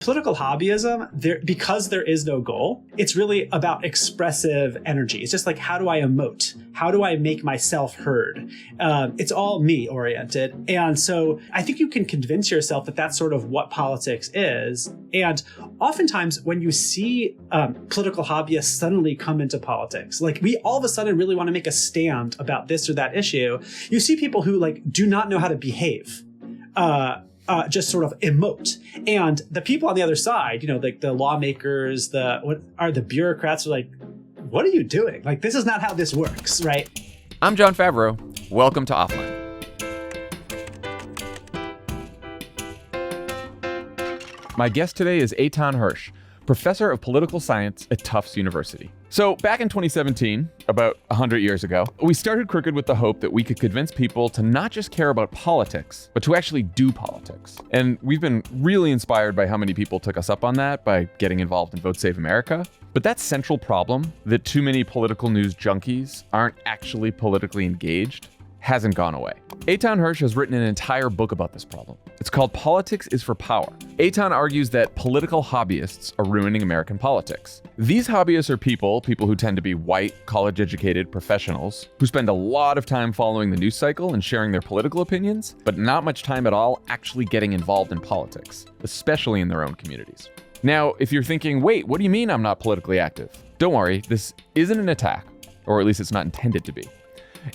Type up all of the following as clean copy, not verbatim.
Political hobbyism, because there is no goal, it's really about expressive energy. It's just like, how do I emote? How do I make myself heard? It's all me oriented. And so I think you can convince yourself that that's sort of what politics is. And oftentimes when you see political hobbyists suddenly come into politics, like we all of a sudden really want to make a stand about this or that issue, you see people who like do not know how to behave. Just sort of emote. And the people on the other side, like the lawmakers, the bureaucrats are like, what are you doing? Like, this is not how this works, right? I'm Jon Favreau. Welcome to Offline. My guest today is Eitan Hersh, professor of political science at Tufts University. So back in 2017, about 100 years ago, we started Crooked with the hope that we could convince people to not just care about politics, but to actually do politics. And we've been really inspired by how many people took us up on that by getting involved in Vote Save America. But that central problem that too many political news junkies aren't actually politically engaged hasn't gone away. Eitan Hersh has written an entire book about this problem. It's called Politics is for Power. Eitan argues that political hobbyists are ruining American politics. These hobbyists are people who tend to be white, college-educated professionals who spend a lot of time following the news cycle and sharing their political opinions, but not much time at all actually getting involved in politics, especially in their own communities. Now, if you're thinking, wait, what do you mean I'm not politically active? Don't worry, this isn't an attack, or at least it's not intended to be.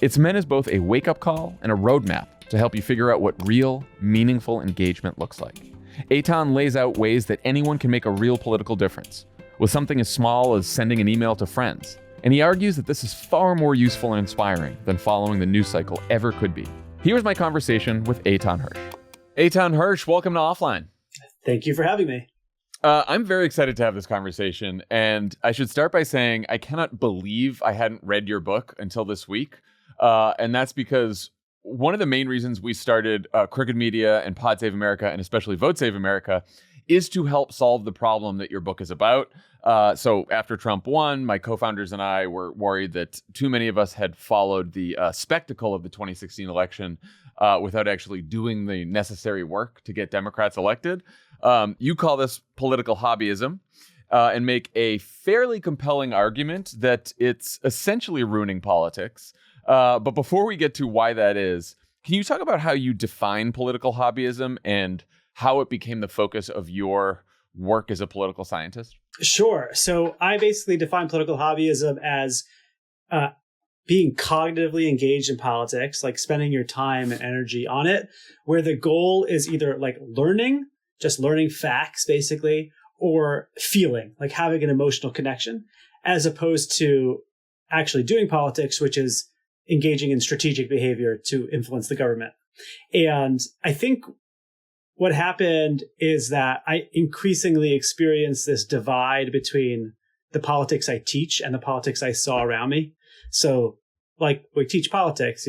It's meant as both a wake-up call and a roadmap to help you figure out what real, meaningful engagement looks like. Eitan lays out ways that anyone can make a real political difference, with something as small as sending an email to friends. And he argues that this is far more useful and inspiring than following the news cycle ever could be. Here's my conversation with Eitan Hersh. Eitan Hersh, welcome to Offline. Thank you for having me. I'm very excited to have this conversation, and I should start by saying I cannot believe I hadn't read your book until this week. And that's because one of the main reasons we started Crooked Media and Pod Save America, and especially Vote Save America, is to help solve the problem that your book is about. So after Trump won, my co-founders and I were worried that too many of us had followed the spectacle of the 2016 election without actually doing the necessary work to get Democrats elected. You call this political hobbyism. And make a fairly compelling argument that it's essentially ruining politics. But before we get to why that is, can you talk about how you define political hobbyism and how it became the focus of your work as a political scientist? Sure. So I basically define political hobbyism as being cognitively engaged in politics, like spending your time and energy on it, where the goal is either like just learning facts, basically, or feeling, like having an emotional connection, as opposed to actually doing politics, which is engaging in strategic behavior to influence the government. And I think what happened is that I increasingly experienced this divide between the politics I teach and the politics I saw around me. So like we teach politics,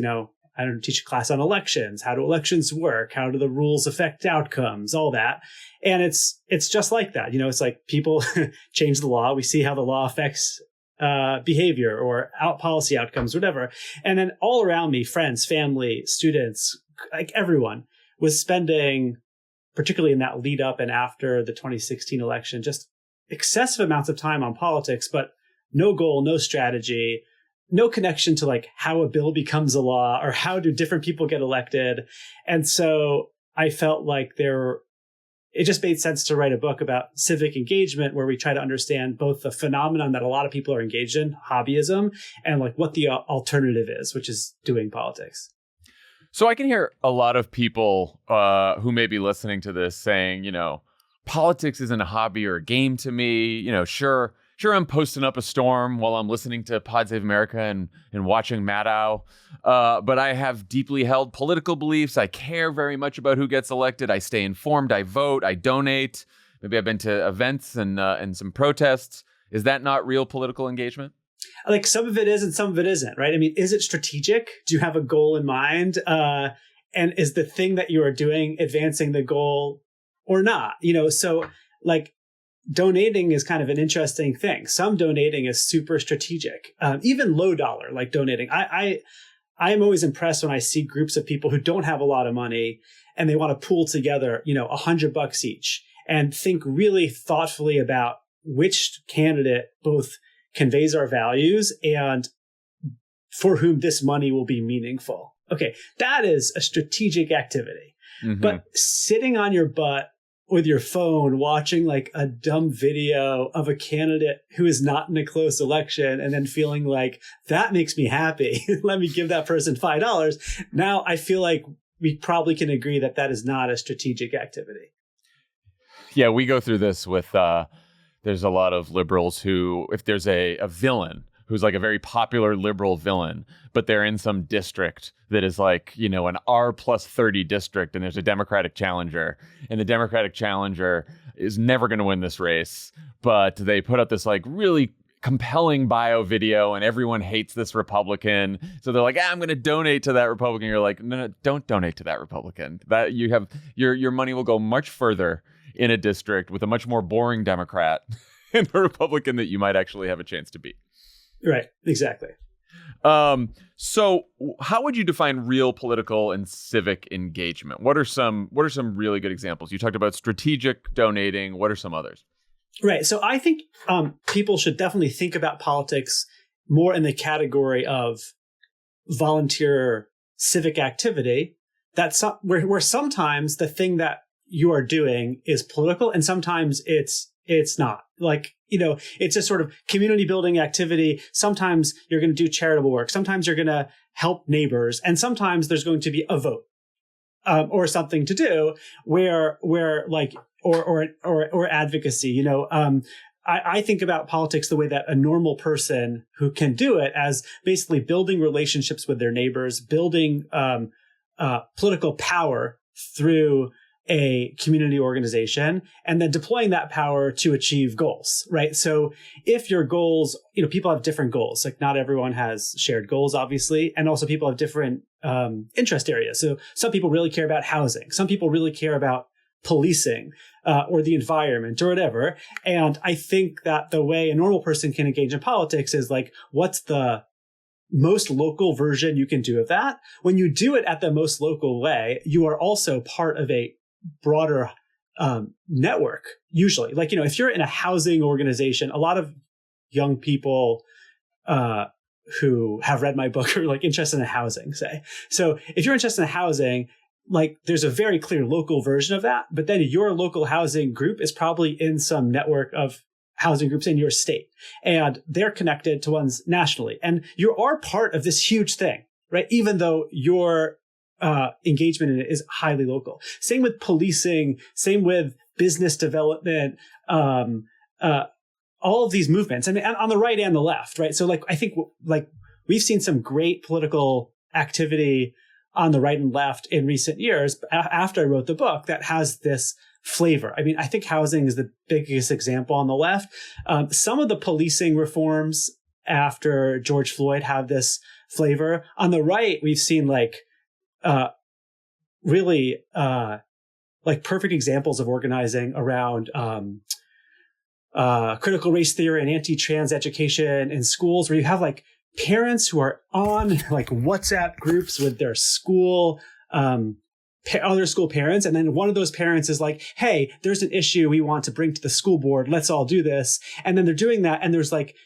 I don't teach a class on elections. How do elections work? How do the rules affect outcomes? All that. And it's just like that. It's like people change the law. We see how the law affects behavior or policy outcomes, whatever. And then all around me, friends, family, students, like everyone was spending, particularly in that lead up and after the 2016 election, just excessive amounts of time on politics, but no goal, no strategy, no connection to like how a bill becomes a law or how do different people get elected. And so I felt like it just made sense to write a book about civic engagement where we try to understand both the phenomenon that a lot of people are engaged in, hobbyism, and like what the alternative is, which is doing politics. So I can hear a lot of people who may be listening to this saying, politics isn't a hobby or a game to me. Sure, I'm posting up a storm while I'm listening to Pod Save America and watching Maddow, but I have deeply held political beliefs. I care very much about who gets elected. I stay informed. I vote. I donate. Maybe I've been to events and some protests. Is that not real political engagement? Like some of it is and some of it isn't, right? I mean, is it strategic? Do you have a goal in mind? And is the thing that you are doing advancing the goal or not? So like, donating is kind of an interesting thing. Some donating is super strategic, even low dollar, like donating. I'm always impressed when I see groups of people who don't have a lot of money and they want to pool together, $100 each. and think really thoughtfully about which candidate both conveys our values and for whom this money will be meaningful. Okay, that is a strategic activity. Mm-hmm. But sitting on your butt with your phone, watching like a dumb video of a candidate who is not in a close election and then feeling like that makes me happy. Let me give that person $5. Now I feel like we probably can agree that that is not a strategic activity. Yeah, we go through this with, there's a lot of liberals who, if there's a villain who's like a very popular liberal villain, but they're in some district that is like, you know, an R+30 district, and there's a Democratic challenger, and the Democratic challenger is never going to win this race, but they put up this like really compelling bio video and everyone hates this Republican. So they're like, I'm going to donate to that Republican. You're like, no, don't donate to that Republican. That you have your money will go much further in a district with a much more boring Democrat and the Republican that you might actually have a chance to beat. Right. Exactly. So how would you define real political and civic engagement? What are some really good examples? You talked about strategic donating. What are some others? Right. So I think people should definitely think about politics more in the category of volunteer civic activity. That's where sometimes the thing that you are doing is political, and sometimes it's not. Like, you know, it's just sort of community building activity. Sometimes you're going to do charitable work. Sometimes you're going to help neighbors, and sometimes there's going to be a vote or something to do where like or advocacy. You know, I think about politics the way that a normal person who can do it as basically building relationships with their neighbors, building political power through a community organization, and then deploying that power to achieve goals, right? So if your goals, you know, people have different goals. Like not everyone has shared goals, obviously. And also people have different interest areas. So some people really care about housing. Some people really care about policing or the environment or whatever. And I think that the way a normal person can engage in politics is like, what's the most local version you can do of that? When you do it at the most local way, you are also part of a broader network, usually. Like, you know, if you're in a housing organization, a lot of young people who have read my book are like interested in housing, say. So if you're interested in housing, like there's a very clear local version of that, but then your local housing group is probably in some network of housing groups in your state, and they're connected to ones nationally. And you are part of this huge thing, right? Even though your engagement in it is highly local. Same with policing, same with business development, all of these movements. I mean, on the right and the left, right? So like, I think like we've seen some great political activity on the right and left in recent years after I wrote the book that has this flavor. I mean, I think housing is the biggest example on the left. Some of the policing reforms after George Floyd have this flavor. On the right, we've seen like really like perfect examples of organizing around critical race theory and anti-trans education in schools, where you have like parents who are on like WhatsApp groups with their school, other school parents. And then one of those parents is like, hey, there's an issue we want to bring to the school board. Let's all do this. And then they're doing that. And there's like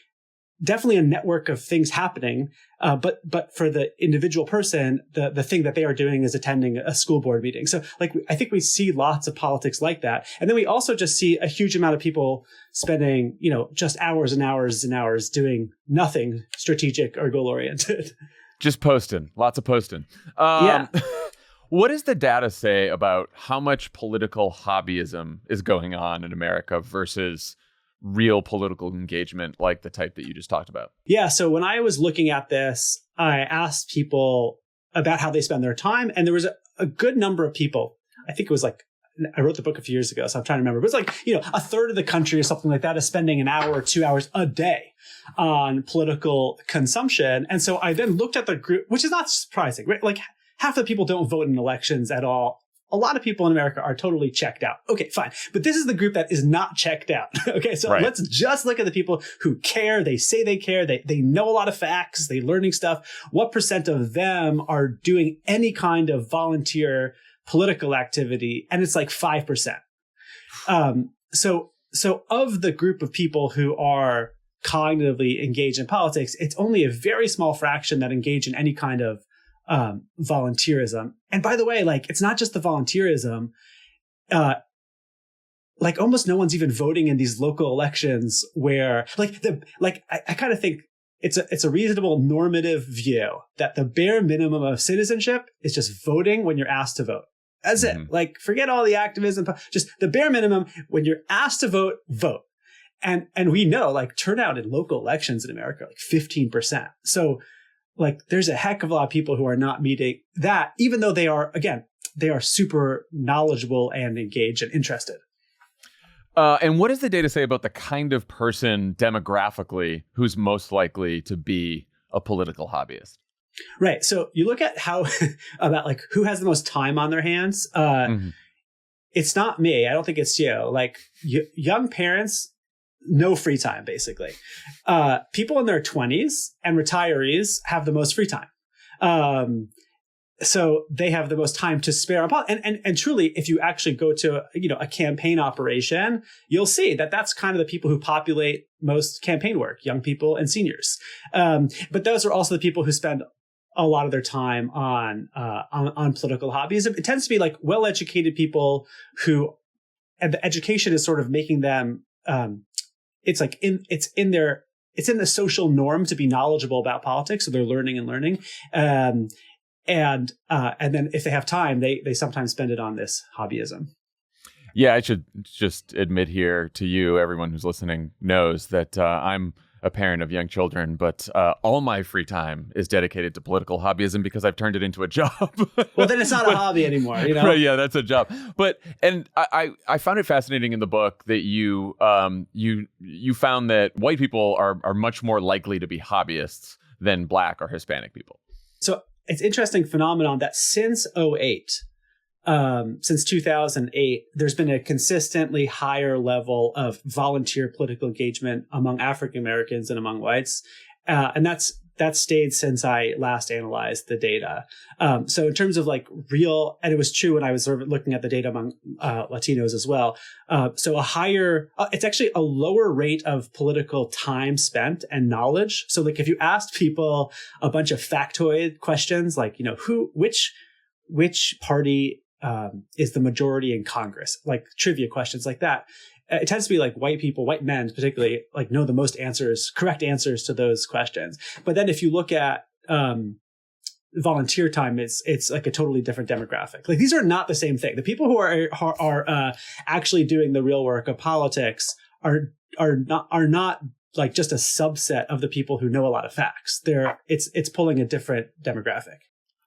definitely a network of things happening. But for the individual person, the thing that they are doing is attending a school board meeting. So like, I think we see lots of politics like that. And then we also just see a huge amount of people spending, you know, just hours and hours and hours doing nothing strategic or goal oriented. Just posting, lots of posting. Yeah. What does the data say about how much political hobbyism is going on in America versus real political engagement like the type that you just talked about? Yeah. So when I was looking at this, I asked people about how they spend their time. And there was a good number of people. I think it was like, I wrote the book a few years ago, so I'm trying to remember. But it's like, you know, a third of the country or something like that is spending an hour or 2 hours a day on political consumption. And so I then looked at the group, which is not surprising, right? Like half the people don't vote in elections at all. A lot of people in America are totally checked out. Okay, fine. But this is the group that is not checked out. Okay, so right. Let's just look at the people who care. They say they care. They know a lot of facts. They're learning stuff. What % of them are doing any kind of volunteer political activity? And it's like 5%. So of the group of people who are cognitively engaged in politics, it's only a very small fraction that engage in any kind of volunteerism. And by the way, like, it's not just the volunteerism. Like, almost no one's even voting in these local elections where, I kind of think it's a reasonable normative view that the bare minimum of citizenship is just voting when you're asked to vote. That's it. Like, forget all the activism, just the bare minimum. When you're asked to vote, vote. And we know, like, turnout in local elections in America, like 15%. So, like, there's a heck of a lot of people who are not meeting that, even though they are super knowledgeable and engaged and interested. And what does the data say about the kind of person demographically who's most likely to be a political hobbyist? Right. So you look at how about like who has the most time on their hands. It's not me. I don't think it's you. Like, young parents, no free time, basically. People in their 20s and retirees have the most free time. So they have the most time to spare on politics. And truly, if you actually go to, a campaign operation, you'll see that that's kind of the people who populate most campaign work, young people and seniors. But those are also the people who spend a lot of their time on political hobbies. It tends to be like well-educated people who, and the education is sort of making them, it's in the social norm to be knowledgeable about politics. So they're learning. And then if they have time, they sometimes spend it on this hobbyism. Yeah, I should just admit here to you, everyone who's listening knows that I'm a parent of young children, but all my free time is dedicated to political hobbyism because I've turned it into a job. Well, then it's not a hobby anymore, Right, yeah, that's a job. And I found it fascinating in the book that you found that white people are much more likely to be hobbyists than Black or Hispanic people. So it's interesting phenomenon that since 2008, there's been a consistently higher level of volunteer political engagement among African Americans and among whites. And that's stayed since I last analyzed the data. So in terms of like real, and it was true when I was sort of looking at the data among Latinos as well. So it's actually a lower rate of political time spent and knowledge. So like if you asked people a bunch of factoid questions, like, which party is the majority in Congress, like trivia questions like that. It tends to be like white people, white men particularly, like know the most correct answers to those questions. But then if you look at volunteer time, it's like a totally different demographic. Like, these are not the same thing. The people who are actually doing the real work of politics are not like just a subset of the people who know a lot of facts. It's pulling a different demographic.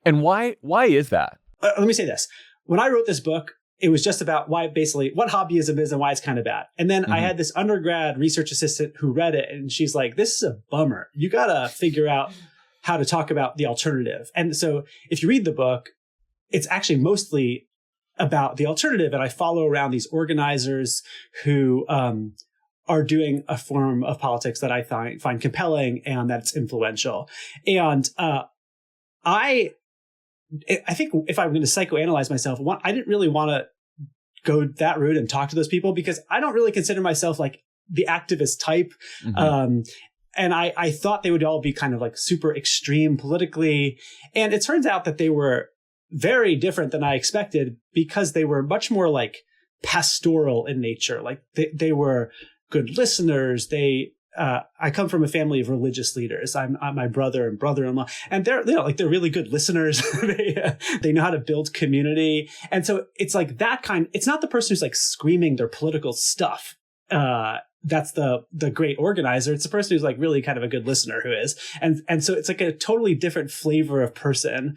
And why is that? Let me say this. When I wrote this book, it was just about what hobbyism is and why it's kind of bad. And then I had this undergrad research assistant who read it, and she's like, this is a bummer. You got to figure out how to talk about the alternative. And so if you read the book, it's actually mostly about the alternative. And I follow around these organizers who are doing a form of politics that I find compelling and that's influential. And I think if I'm going to psychoanalyze myself, I didn't really want to go that route and talk to those people because I don't really consider myself like the activist type. And I thought they would all be kind of like super extreme politically. And it turns out that they were very different than I expected because they were much more like pastoral in nature. Like they were good listeners. I come from a family of religious leaders. I'm my brother and brother-in-law, and they're really good listeners. They know how to build community, and so it's like that kind. It's not the person who's like screaming their political stuff. That's the great organizer. It's the person who's like really kind of a good listener who is, and so it's like a totally different flavor of person.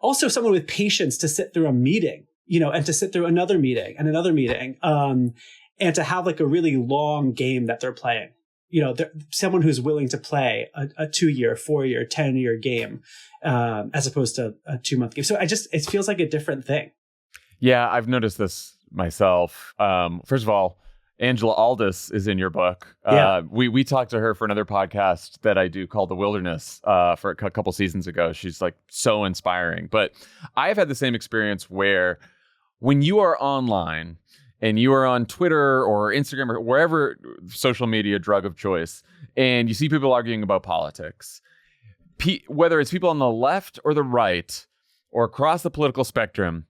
Also, someone with patience to sit through a meeting, and to sit through another meeting and another meeting, and to have like a really long game that they're playing. Someone who's willing to play a 2-year, 4-year, 10-year game, as opposed to a 2-month game. So it feels like a different thing. Yeah, I've noticed this myself. First of all, Angela Aldous is in your book. Yeah. We talked to her for another podcast that I do called The Wilderness for a couple seasons ago. She's like so inspiring. But I've had the same experience where when you are online and you are on Twitter or Instagram or wherever social media drug of choice, and you see people arguing about politics, whether it's people on the left or the right or across the political spectrum,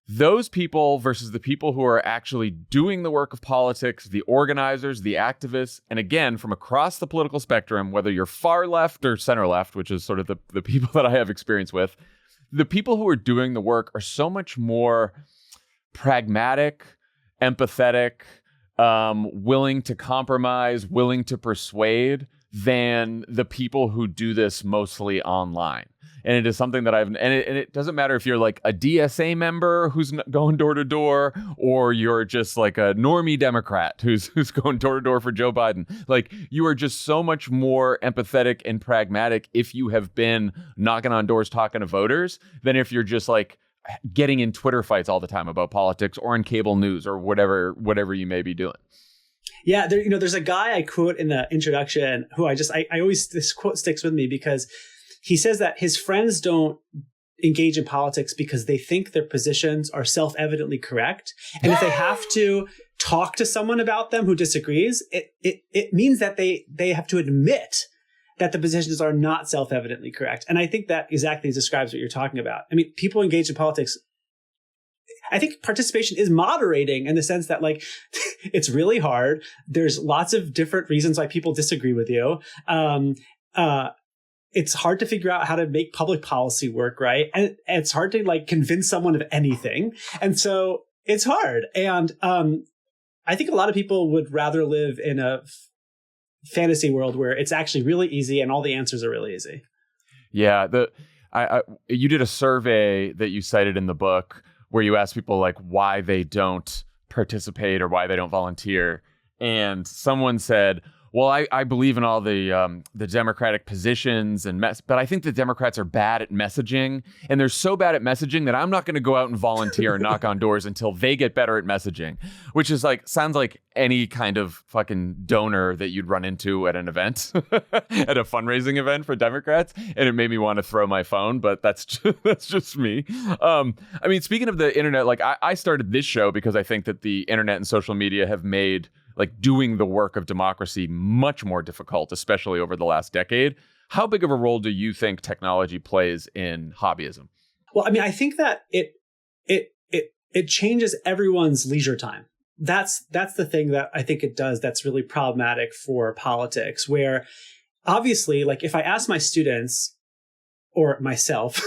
those people versus the people who are actually doing the work of politics, the organizers, the activists, and again, from across the political spectrum, whether you're far left or center left, which is sort of the people that I have experience with, the people who are doing the work are so much more pragmatic, empathetic, willing to compromise, willing to persuade than the people who do this mostly online. And it is something that it doesn't matter if you're like a DSA member who's going door to door, or you're just like a normie Democrat who's going door to door for Joe Biden. Like, you are just so much more empathetic and pragmatic if you have been knocking on doors, talking to voters, than if you're just like getting in Twitter fights all the time about politics or in cable news or whatever you may be doing. Yeah, there's a guy I quote in the introduction who I always, this quote sticks with me because he says that his friends don't engage in politics because they think their positions are self-evidently correct. And if they have to talk to someone about them who disagrees, it means that they have to admit that the positions are not self-evidently correct. And I think that exactly describes what you're talking about. I mean, people engage in politics. I think participation is moderating in the sense that, like, it's really hard. There's lots of different reasons why people disagree with you. It's hard to figure out how to make public policy work, right? And it's hard to like convince someone of anything. And so it's hard. And I think a lot of people would rather live in a fantasy world where it's actually really easy and all the answers are really easy. Yeah. You did a survey that you cited in the book where you asked people like why they don't participate or why they don't volunteer. And someone said, well, I believe in all the Democratic positions but I think the Democrats are bad at messaging, and they're so bad at messaging that I'm not going to go out and volunteer and knock on doors until they get better at messaging, which is like, sounds like any kind of fucking donor that you'd run into at an event, at a fundraising event for Democrats. And it made me want to throw my phone, but that's just me. I mean, speaking of the internet, like I started this show because I think that the internet and social media have made like doing the work of democracy much more difficult, especially over the last decade. How big of a role do you think technology plays in hobbyism? Well, I mean, I think that it changes everyone's leisure time. That's the thing that I think it does that's really problematic for politics, where obviously, like if I ask my students or myself,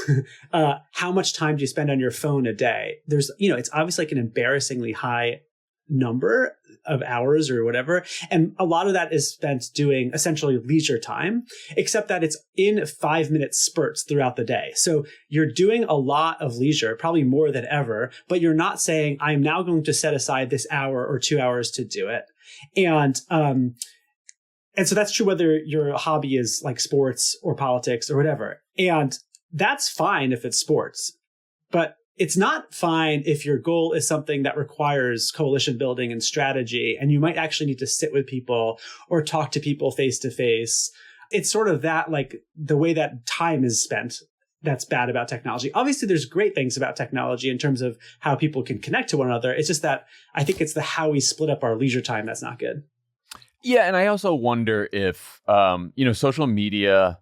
how much time do you spend on your phone a day? There's, it's obviously like an embarrassingly high number of hours or whatever. And a lot of that is spent doing essentially leisure time, except that it's in 5-minute spurts throughout the day. So you're doing a lot of leisure, probably more than ever, but you're not saying, I'm now going to set aside this hour or 2 hours to do it. And so that's true whether your hobby is like sports or politics or whatever. And that's fine if it's sports, but it's not fine if your goal is something that requires coalition building and strategy, and you might actually need to sit with people or talk to people face to face. It's sort of that, like the way that time is spent, that's bad about technology. Obviously, there's great things about technology in terms of how people can connect to one another. It's just that I think it's how we split up our leisure time that's not good. Yeah, and I also wonder if, social media,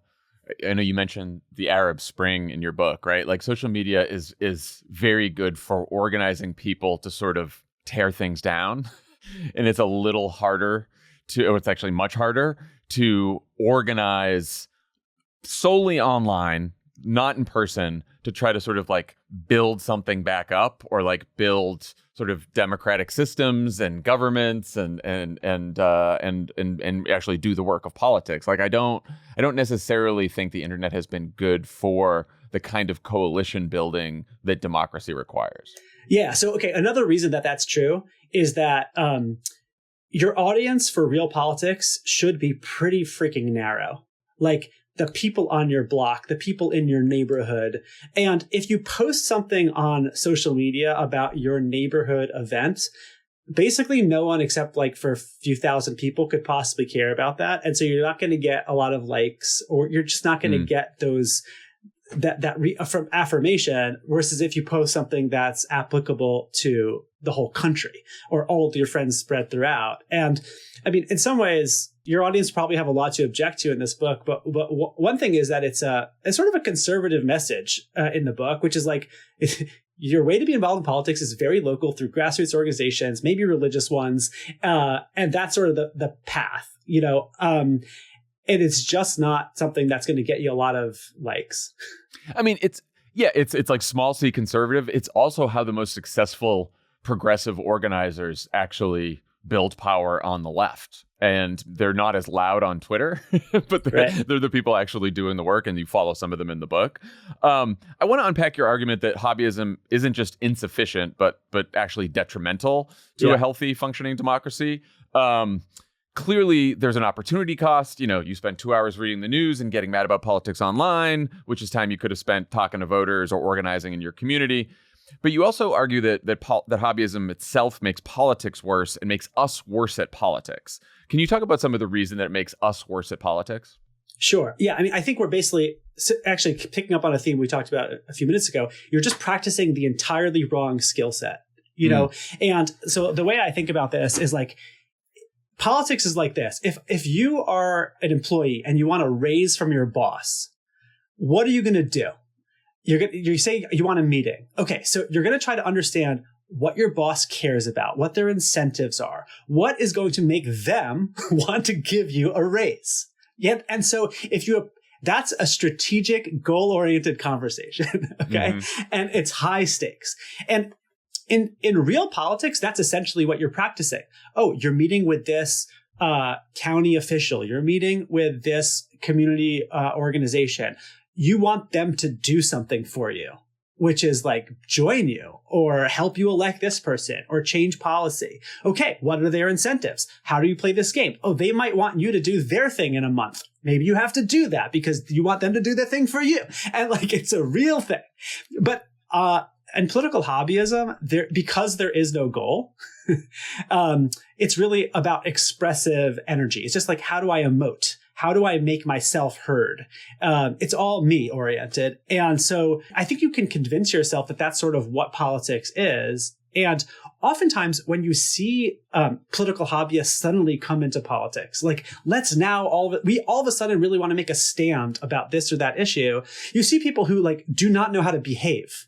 I know you mentioned the Arab Spring in your book, right? Like social media is very good for organizing people to sort of tear things down. And it's a little harder it's actually much harder to organize solely online, not in person, to try to sort of like build something back up or like build sort of democratic systems and governments and actually do the work of politics. Like I don't necessarily think the internet has been good for the kind of coalition building that democracy requires. Yeah. So, okay. Another reason that that's true is that your audience for real politics should be pretty freaking narrow. Like the people on your block, the people in your neighborhood. And if you post something on social media about your neighborhood event, basically no one except like for a few thousand people could possibly care about that. And so you're not going to get a lot of likes, or you're just not going to get those from affirmation, versus if you post something that's applicable to the whole country or all of your friends spread throughout. And I mean, in some ways, your audience probably have a lot to object to in this book. But one thing is that it's sort of a conservative message in the book, which is like your way to be involved in politics is very local through grassroots organizations, maybe religious ones. And that's sort of the path, and it's just not something that's going to get you a lot of likes. I mean, it's like small c conservative. It's also how the most successful progressive organizers actually build power on the left. And they're not as loud on Twitter, but they're the people actually doing the work, and you follow some of them in the book. I want to unpack your argument that hobbyism isn't just insufficient, but actually detrimental to a healthy, functioning democracy. Clearly, there's an opportunity cost. You spend 2 hours reading the news and getting mad about politics online, which is time you could have spent talking to voters or organizing in your community. But you also argue that hobbyism itself makes politics worse and makes us worse at politics. Can you talk about some of the reason that it makes us worse at politics? Sure. Yeah. I mean, I think we're basically actually picking up on a theme we talked about a few minutes ago. You're just practicing the entirely wrong skill set, And so the way I think about this is like, politics is like this. If you are an employee and you want a raise from your boss, what are you going to do? You say you want a meeting. Okay, so you're going to try to understand what your boss cares about, what their incentives are, what is going to make them want to give you a raise. Yeah, and so that's a strategic, goal-oriented conversation. Okay, and it's high stakes. And in real politics, that's essentially what you're practicing. Oh, you're meeting with this county official. You're meeting with this community organization. You want them to do something for you, which is like join you or help you elect this person or change policy. Okay, what are their incentives? How do you play this game? Oh, they might want you to do their thing in a month. Maybe you have to do that because you want them to do their thing for you. And like, it's a real thing. But in political hobbyism, because there is no goal, it's really about expressive energy. It's just like, how do I emote? How do I make myself heard? It's all me oriented. And so I think you can convince yourself that that's sort of what politics is. And oftentimes when you see political hobbyists suddenly come into politics, like we all of a sudden really want to make a stand about this or that issue. You see people who like do not know how to behave.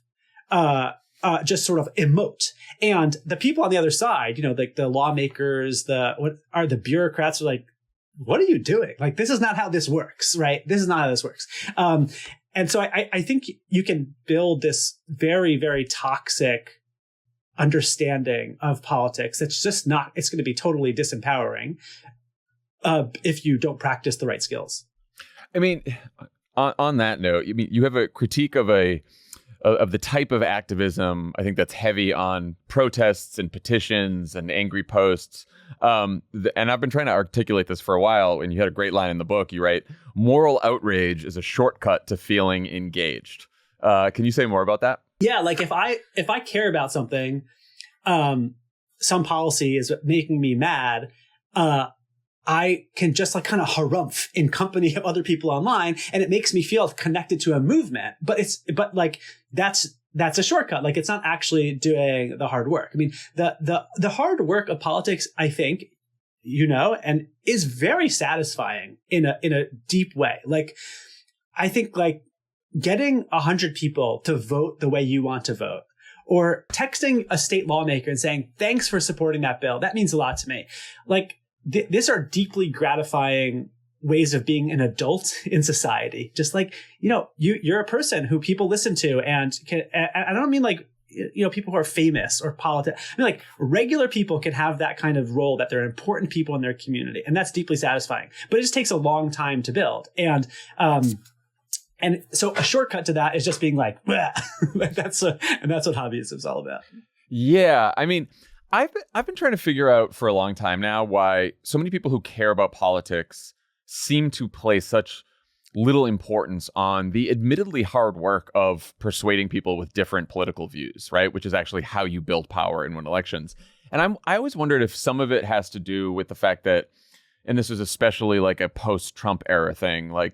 Just sort of emote. And the people on the other side, like the lawmakers, the bureaucrats are like, what are you doing? Like, this is not how this works, right? This is not how this works. And so I think you can build this very, very toxic understanding of politics. It's just not, it's going to be totally disempowering if you don't practice the right skills. I mean, on that note, you have a critique of the type of activism, I think, that's heavy on protests and petitions and angry posts. And I've been trying to articulate this for a while, and you had a great line in the book. You write, moral outrage is a shortcut to feeling engaged. Can you say more about that? Yeah, like if I care about something, some policy is making me mad, I can just like kind of harumph in company of other people online, and it makes me feel connected to a movement. But that's a shortcut. Like, it's not actually doing the hard work. I mean, the hard work of politics, I think, and is very satisfying in a deep way. Like, I think like getting 100 people to vote the way you want to vote, or texting a state lawmaker and saying, thanks for supporting that bill. That means a lot to me. Like, these are deeply gratifying ways of being an adult in society. Just like, you're a person who people listen to, and I don't mean like, people who are famous or politics. I mean, like, regular people can have that kind of role, that they're important people in their community. And that's deeply satisfying, but it just takes a long time to build. And so a shortcut to that is just being like, like that's what hobbyism is all about. Yeah. I mean, I've been trying to figure out for a long time now why so many people who care about politics seem to place such little importance on the admittedly hard work of persuading people with different political views, right? Which is actually how you build power and win elections. And I always wondered if some of it has to do with the fact that, and this was especially like a post-Trump era thing, like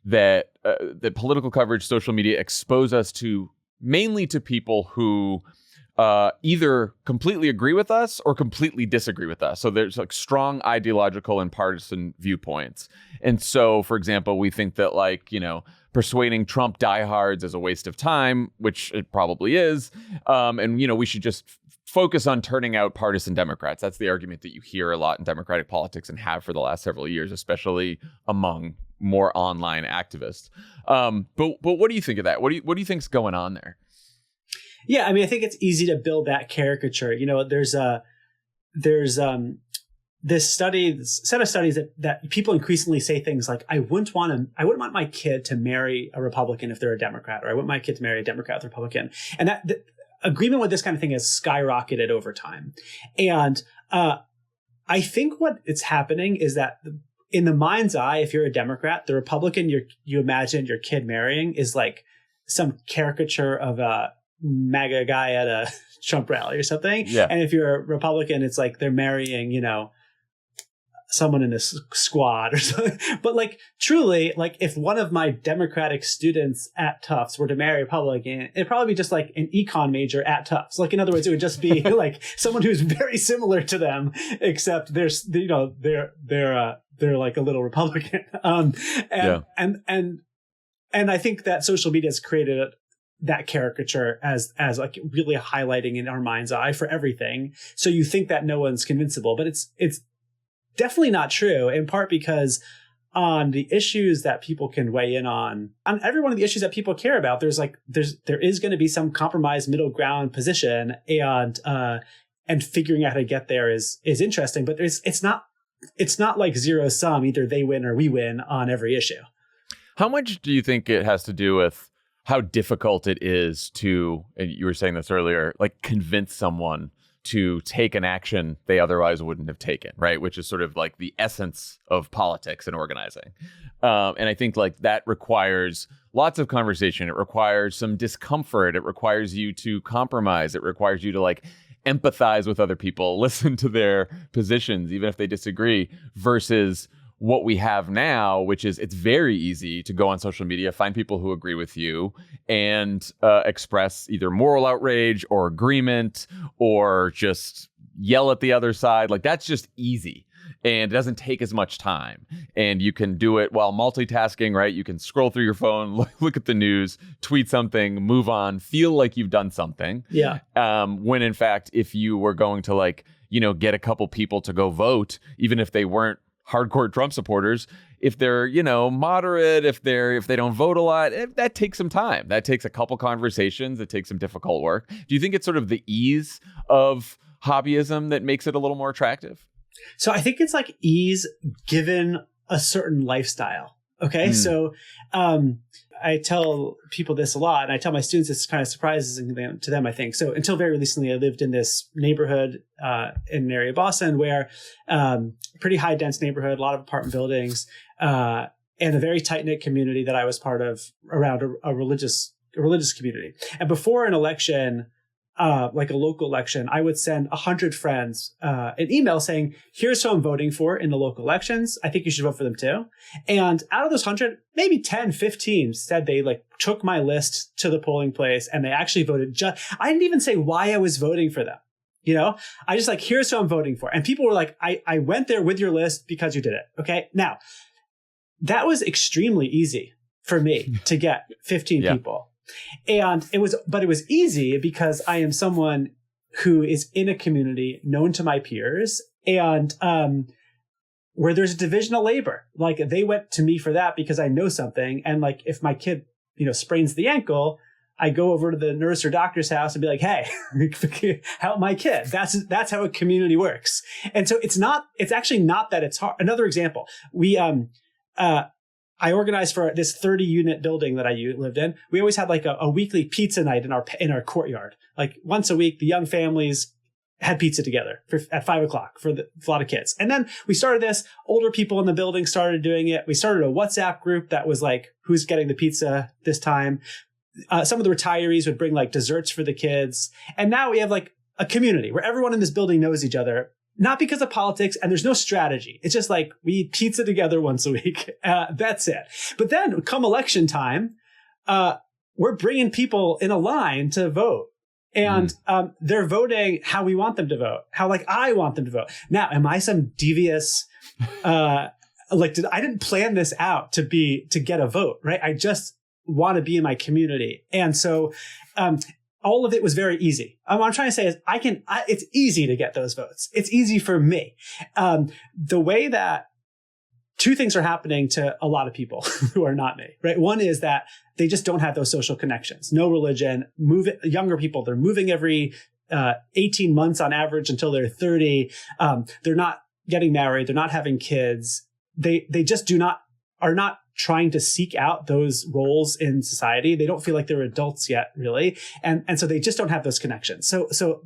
that political coverage, social media expose us mainly to people who either completely agree with us or completely disagree with us. So there's like strong ideological and partisan viewpoints. And so, for example, we think that like, persuading Trump diehards is a waste of time, which it probably is. And, we should just focus on turning out partisan Democrats. That's the argument that you hear a lot in Democratic politics and have for the last several years, especially among more online activists. But what do you think of that? What do you think's going on there? Yeah, I mean, I think it's easy to build that caricature. There's this set of studies that people increasingly say things like, I wouldn't want my kid to marry a Republican if they're a Democrat, or I want my kid to marry a Democrat if they're Republican. And that the agreement with this kind of thing has skyrocketed over time. And I think what is happening is that in the mind's eye, if you're a Democrat, the Republican you imagine your kid marrying is like some caricature of a MAGA guy at a Trump rally or something. Yeah. And if you're a Republican, it's like they're marrying, someone in this squad or something. But like truly, like if one of my Democratic students at Tufts were to marry a Republican, it'd probably be just like an econ major at Tufts. Like in other words, it would just be like someone who's very similar to them, except they're like a little Republican. And I think that social media has created that caricature as like really highlighting in our mind's eye for everything. So you think that no one's convincible, but it's definitely not true, in part because on the issues that people can weigh in on every one of the issues that people care about, there is going to be some compromise middle ground position, and figuring out how to get there is interesting, but it's not like zero sum. Either they win or we win on every issue. How much do you think it has to do with how difficult it is to, and you were saying this earlier, like convince someone to take an action they otherwise wouldn't have taken, right? Which is sort of like the essence of politics and organizing. And I think like that requires lots of conversation. It requires some discomfort. It requires you to compromise. It requires you to like empathize with other people, listen to their positions, even if they disagree, versus what we have now, which is it's very easy to go on social media, find people who agree with you, and express either moral outrage or agreement, or just yell at the other side. Like that's just easy, and it doesn't take as much time, and you can do it while multitasking, right? You can scroll through your phone, look at the news, tweet something, move on, feel like you've done something. Yeah. When in fact, if you were going to like, get a couple people to go vote, even if they weren't hardcore Trump supporters, if they're, moderate, if they don't vote a lot, that takes some time. That takes a couple conversations. It takes some difficult work. Do you think it's sort of the ease of hobbyism that makes it a little more attractive? So I think it's like ease given a certain lifestyle. Okay. So I tell people this a lot, and I tell my students this kind of surprises to them, I think. So until very recently, I lived in this neighborhood in an area of Boston where pretty high dense neighborhood, a lot of apartment buildings, and a very tight knit community that I was part of around a religious community. And before an election, like a local election, I would send 100 friends an email saying, here's who I'm voting for in the local elections. I think you should vote for them too. And out of those 100, maybe 10, 15 said they like took my list to the polling place and they actually voted. I didn't even say why I was voting for them. I just like, here's who I'm voting for. And people were like, I went there with your list because you did it. Okay. Now that was extremely easy for me to get 15 people. And it was easy because I am someone who is in a community known to my peers, and where there's a division of labor. Like they went to me for that because I know something. And like if my kid, sprains the ankle, I go over to the nurse or doctor's house and be like, hey, help my kid. That's how a community works. And so it's actually not that it's hard. Another example, I organized for this 30 unit building that I lived in. We always had like a weekly pizza night in our courtyard. Like once a week, the young families had pizza together at 5:00 for a lot of kids. And then we started this. Older people in the building started doing it. We started a WhatsApp group that was like, who's getting the pizza this time? Some of the retirees would bring like desserts for the kids. And now we have like a community where everyone in this building knows each other. Not because of politics, and there's no strategy. It's just like we eat pizza together once a week. That's it. But then come election time, we're bringing people in a line to vote. And they're voting how we want them to vote, how like I want them to vote. Now, am I some devious, I didn't plan this out to get a vote, right? I just want to be in my community. And so, all of it was very easy. What I'm trying to say is it's easy to get those votes. It's easy for me. The way that two things are happening to a lot of people who are not me, right? One is that they just don't have those social connections, no religion, younger people, they're moving every 18 months on average until they're 30. They're not getting married. They're not having kids. They just are not trying to seek out those roles in society. They don't feel like they're adults yet, really. And so they just don't have those connections. So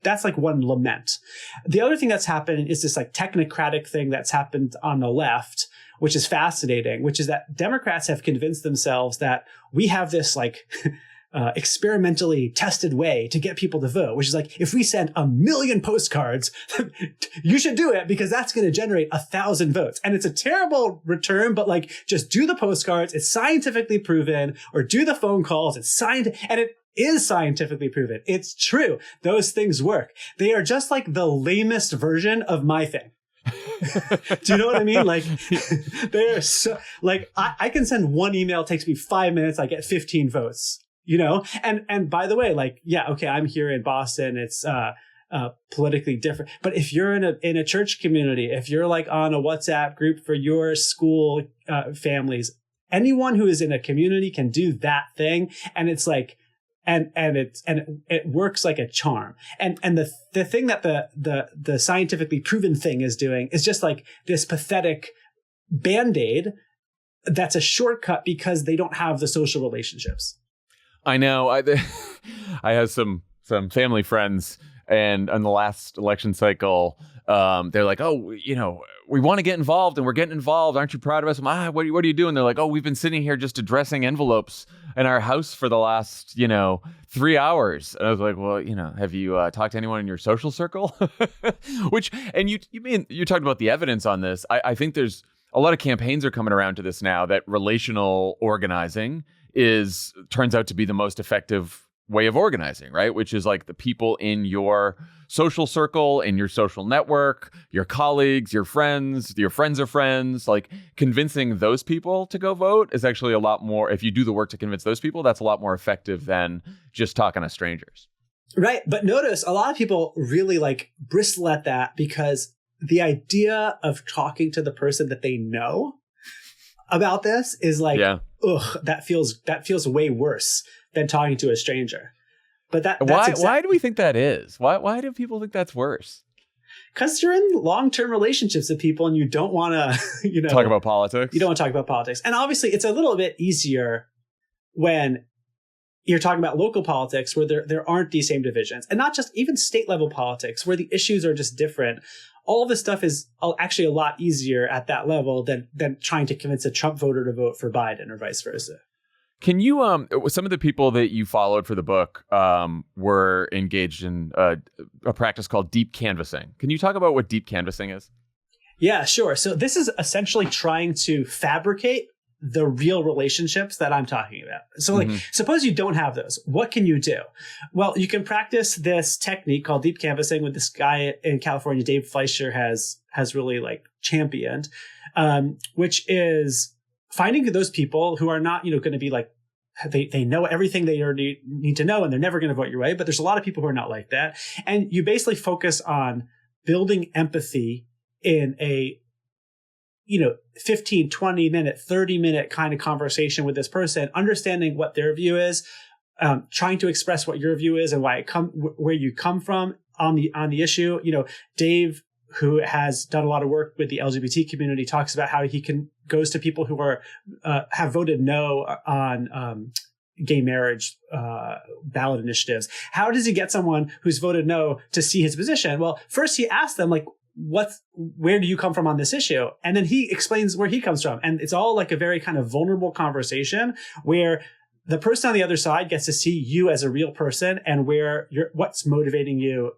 that's like one lament. The other thing that's happened is this like technocratic thing that's happened on the left, which is fascinating, which is that Democrats have convinced themselves that we have this like experimentally tested way to get people to vote, which is like, if we send 1 million postcards, you should do it because that's going to generate 1,000 votes. And it's a terrible return, but like, just do the postcards. It's scientifically proven, or do the phone calls. And it is scientifically proven. It's true. Those things work. They are just like the lamest version of my thing. Do you know what I mean? Like, they are so like, I can send one email, it takes me 5 minutes. I get 15 votes. You know, and by the way, like, yeah, okay, I'm here in Boston. It's politically different. But if you're in a church community, if you're like on a WhatsApp group for your school families, anyone who is in a community can do that thing, and it's like, and it works like a charm. And the thing that the scientifically proven thing is doing is just like this pathetic Band-Aid that's a shortcut because they don't have the social relationships. I know. I have some family friends, and on the last election cycle, they're like, "Oh, you know, we want to get involved, and we're getting involved. Aren't you proud of us?" What are you doing? They're like, "Oh, we've been sitting here just addressing envelopes in our house for the last, 3 hours." And I was like, "Well, have you talked to anyone in your social circle?" You talked about the evidence on this. I think there's a lot of campaigns are coming around to this now, that relational organizing turns out to be the most effective way of organizing, right? Which is like the people in your social circle, in your social network, your colleagues, your friends of friends, like convincing those people to go vote is actually a lot more, if you do the work to convince those people, that's a lot more effective than just talking to strangers. Right. But notice a lot of people really like bristle at that because the idea of talking to the person that they know about this is like, ugh, that feels way worse than talking to a stranger. But why do we think that is? Why do people think that's worse? Because you're in long-term relationships with people and you don't want to, talk about politics. You don't want to talk about politics. And obviously it's a little bit easier when you're talking about local politics where there aren't these same divisions, and not just even state level politics where the issues are just different. All this stuff is actually a lot easier at that level than trying to convince a Trump voter to vote for Biden or vice versa. Can you, some of the people that you followed for the book were engaged in a practice called deep canvassing. Can you talk about what deep canvassing is? Yeah, sure. So this is essentially trying to fabricate the real relationships that I'm talking about. So suppose you don't have those. What can you do? Well, you can practice this technique called deep canvassing with this guy in California, Dave Fleischer has really like championed, which is finding those people who are not, going to be like, they know everything they already need to know and they're never going to vote your way. But there's a lot of people who are not like that. And you basically focus on building empathy in a 15, 20 minute, 30 minute kind of conversation with this person, understanding what their view is, trying to express what your view is and where you come from on the issue. Dave, who has done a lot of work with the LGBT community, talks about how he goes to people who have voted no on gay marriage ballot initiatives. How does he get someone who's voted no to see his position? Well, first he asks them like, where do you come from on this issue? And then he explains where he comes from. And it's all like a very kind of vulnerable conversation where the person on the other side gets to see you as a real person and what's motivating you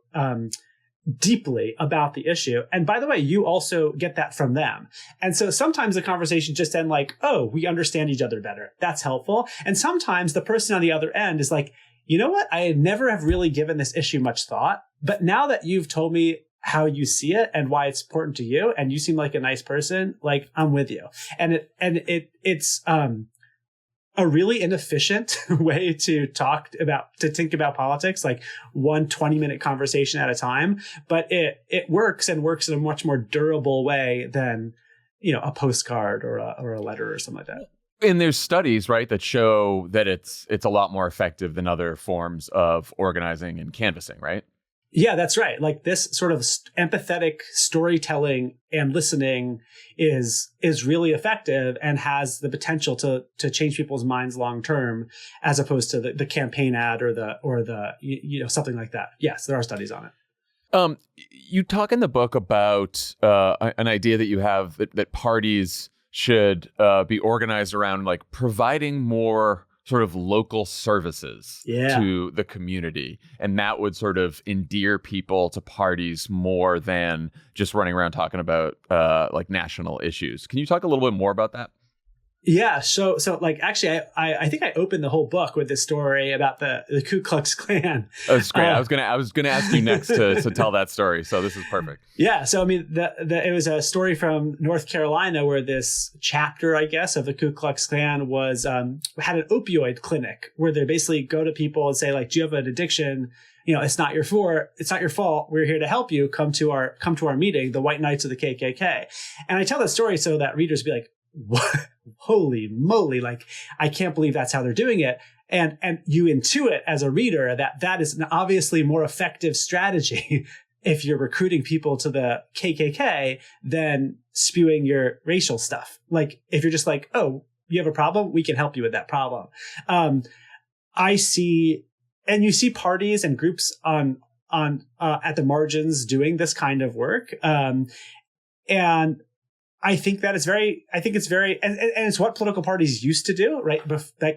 deeply about the issue. And by the way, you also get that from them. And so sometimes the conversation just end like, oh, we understand each other better. That's helpful. And sometimes the person on the other end is like, you know what? I never have really given this issue much thought, but now that you've told me how you see it and why it's important to you, and you seem like a nice person, like I'm with you. And it's a really inefficient way to think about politics, like one 20-minute conversation at a time, but it works and works in a much more durable way than, a postcard or a letter or something like that. And there's studies, right, that show that it's a lot more effective than other forms of organizing and canvassing, right? Yeah, that's right. Like this sort of empathetic storytelling and listening is really effective and has the potential to change people's minds long term, as opposed to the campaign ad or the something like that. Yes, there are studies on it. You talk in the book about an idea that you have that parties should be organized around like providing more sort of local services to the community. And that would sort of endear people to parties more than just running around talking about like national issues. Can you talk a little bit more about that? Yeah. So like, actually, I think I opened the whole book with this story about the Ku Klux Klan. Oh, that's great. I was gonna ask you next to tell that story. So this is perfect. Yeah. So I mean, it was a story from North Carolina where this chapter, I guess, of the Ku Klux Klan was had an opioid clinic where they basically go to people and say, like, do you have an addiction? It's not your fault. We're here to help you. Come to our meeting, the White Knights of the KKK. And I tell that story so that readers be like, what? Holy moly, like, I can't believe that's how they're doing it. And you intuit as a reader that is an obviously more effective strategy if you're recruiting people to the KKK than spewing your racial stuff. Like, if you're just like, oh, you have a problem, we can help you with that problem. You see parties and groups on at the margins doing this kind of work. And I think that it's very, and it's what political parties used to do, right?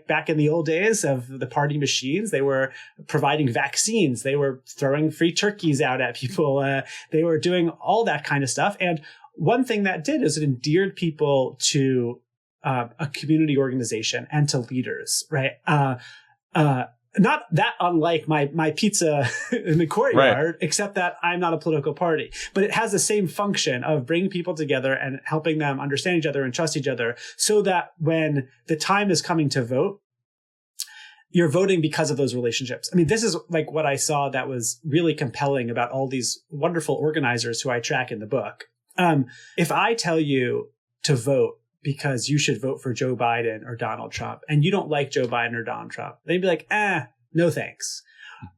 Back in the old days of the party machines, they were providing vaccines. They were throwing free turkeys out at people. They were doing all that kind of stuff. And one thing that did is it endeared people to a community organization and to leaders, right? Not that unlike my pizza in the courtyard, right, except that I'm not a political party. But it has the same function of bringing people together and helping them understand each other and trust each other, so that when the time is coming to vote, you're voting because of those relationships. I mean, this is like what I saw that was really compelling about all these wonderful organizers who I track in the book. If I tell you to vote because you should vote for Joe Biden or Donald Trump, and you don't like Joe Biden or Donald Trump, they'd be like, no thanks.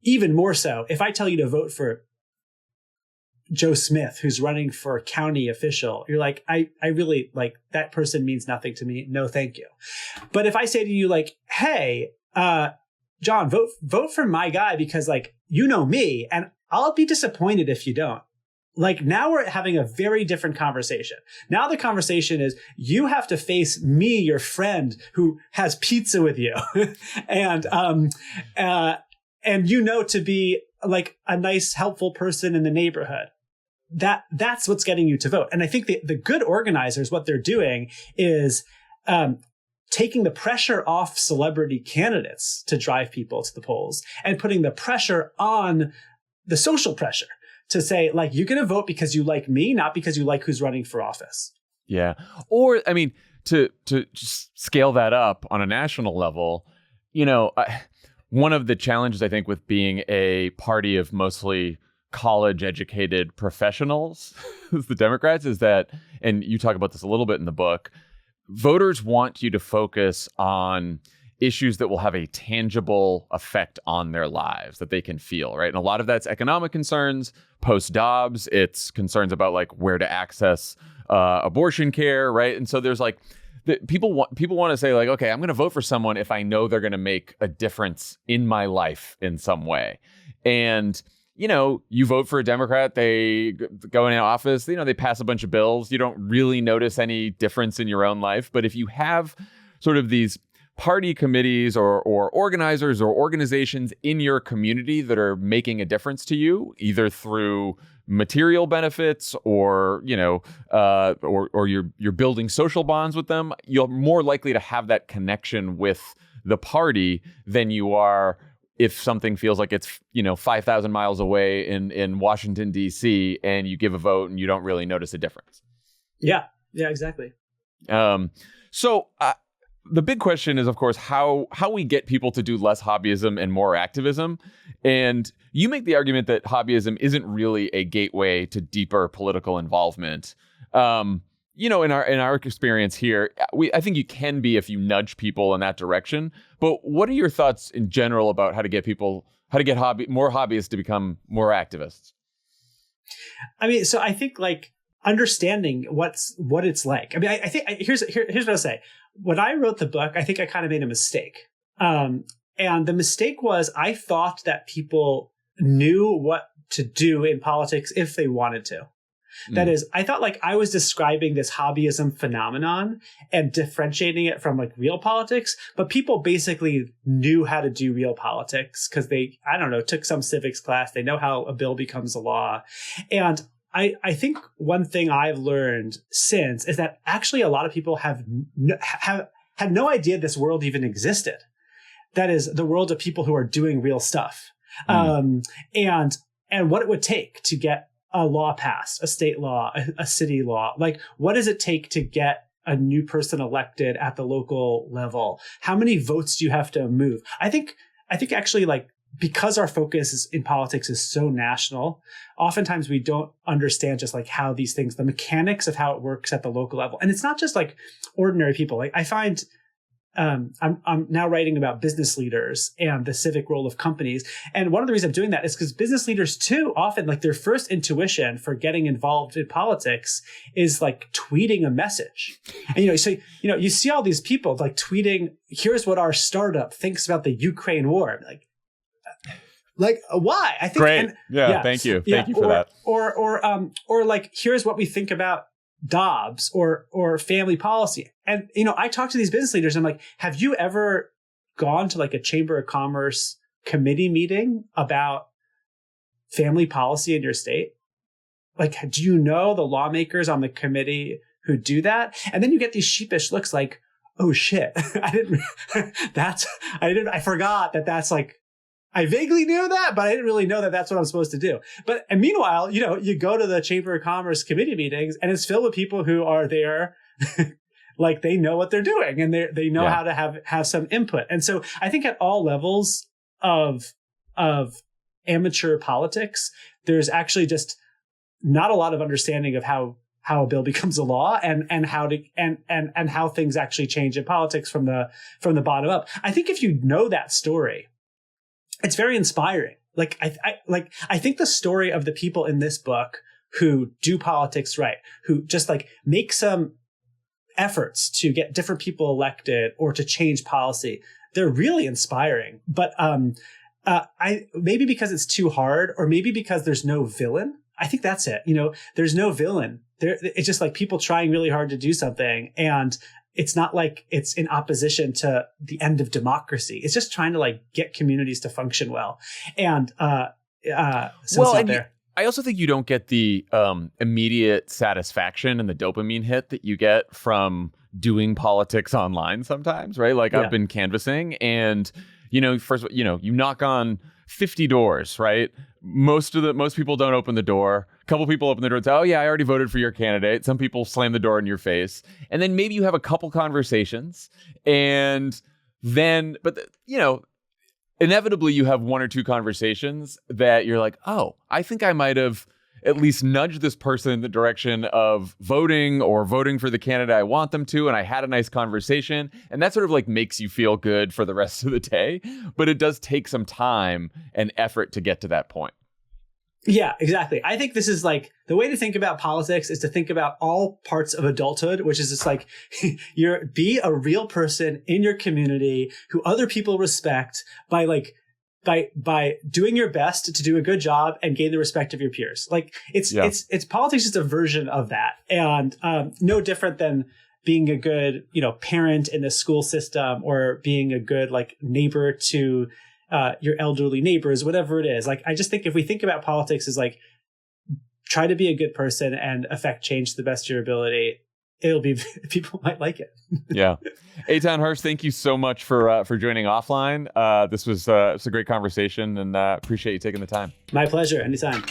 Even more so, if I tell you to vote for Joe Smith, who's running for county official, you're like, I really, like, that person means nothing to me. No, thank you. But if I say to you, like, hey, John, vote for my guy because, like, you know me, and I'll be disappointed if you don't. Like, now we're having a very different conversation. Now the conversation is, you have to face me, your friend who has pizza with you. And to be like a nice, helpful person in the neighborhood. That's what's getting you to vote. And I think the good organizers, what they're doing is taking the pressure off celebrity candidates to drive people to the polls and putting the pressure on the social pressure to say, like, you're going to vote because you like me, not because you like who's running for office. Yeah. Or, I mean, to just scale that up on a national level, one of the challenges, I think, with being a party of mostly college-educated professionals, the Democrats, is that, and you talk about this a little bit in the book, voters want you to focus on issues that will have a tangible effect on their lives that they can feel, right? And a lot of that's economic concerns. Post-Dobbs, it's concerns about, like, where to access abortion care, right? And so there's, like, people want to say, like, okay, I'm going to vote for someone if I know they're going to make a difference in my life in some way. And you vote for a Democrat, they go into office, they pass a bunch of bills. You don't really notice any difference in your own life. But if you have sort of these party committees or organizers or organizations in your community that are making a difference to you, either through material benefits or you're building social bonds with them, you're more likely to have that connection with the party than you are if something feels like it's, 5,000 miles away in Washington, D.C., and you give a vote and you don't really notice a difference. Yeah, exactly. So the big question is, of course, how we get people to do less hobbyism and more activism. And you make the argument that hobbyism isn't really a gateway to deeper political involvement. In our experience here, I think you can be if you nudge people in that direction. But what are your thoughts in general about how to get more hobbyists to become more activists? I mean, so I think like understanding what it's like. I mean, I think here's what I'll say. When I wrote the book, I think I kind of made a mistake. And the mistake was I thought that people knew what to do in politics if they wanted to. That is, I thought like I was describing this hobbyism phenomenon and differentiating it from like real politics, but people basically knew how to do real politics because they, I don't know, took some civics class. They know how a bill becomes a law. And I think one thing I've learned since is that actually a lot of people have had no idea this world even existed. That is the world of people who are doing real stuff. And what it would take to get a law passed, a state law, a city law. Like, what does it take to get a new person elected at the local level? How many votes do you have to move? I think actually, like, because our focus in politics is so national, oftentimes we don't understand just like how these things, the mechanics of how it works at the local level. And it's not just like ordinary people. Like I find I'm now writing about business leaders and the civic role of companies. And one of the reasons I'm doing that is because business leaders too, often like their first intuition for getting involved in politics is like tweeting a message. And, so, you see all these people like tweeting, here's what our startup thinks about the Ukraine war. Like why? I think great. Thank you. Thank you for that. Or like, here's what we think about Dobbs or family policy. And, I talk to these business leaders. I'm like, have you ever gone to like a Chamber of Commerce committee meeting about family policy in your state? Like, do you know the lawmakers on the committee who do that? And then you get these sheepish looks like, oh shit, I forgot that's like, I vaguely knew that, but I didn't really know that that's what I'm supposed to do. And meanwhile, you go to the Chamber of Commerce committee meetings and it's filled with people who are there, like they know what they're doing and they know how to have some input. And so I think at all levels of amateur politics, there's actually just not a lot of understanding of how a bill becomes a law and how things actually change in politics from the bottom up. I think if you know that story, it's very inspiring. Like I think the story of the people in this book who do politics right, who just like make some efforts to get different people elected or to change policy, they're really inspiring. But I maybe because it's too hard, or maybe because there's no villain. I think that's it. There's no villain. It's just like people trying really hard to do something, and it's not like it's in opposition to the end of democracy. It's just trying to like get communities to function well. And there. I also think you don't get the immediate satisfaction and the dopamine hit that you get from doing politics online sometimes, right? Like I've been canvassing and, first, you knock on 50 doors, right? Most people don't open the door. A couple people open the door and say, oh yeah, I already voted for your candidate. Some people slam the door in your face. And then maybe you have a couple conversations and then, inevitably you have one or two conversations that you're like, oh, I think I might have at least nudged this person in the direction of voting or voting for the candidate I want them to. And I had a nice conversation. And that sort of like makes you feel good for the rest of the day. But it does take some time and effort to get to that point. Yeah, exactly. I think this is like the way to think about politics is to think about all parts of adulthood, which is just like be a real person in your community who other people respect by doing your best to do a good job and gain the respect of your peers. Like it's politics is a version of that. And no different than being a good, parent in the school system or being a good like neighbor to your elderly neighbors, whatever it is. Like, I just think if we think about politics as like, try to be a good person and affect change to the best of your ability, it'll be people might like it. Yeah. Eitan Hersh, thank you so much for joining offline. This was it's a great conversation, and appreciate you taking the time. My pleasure. Anytime.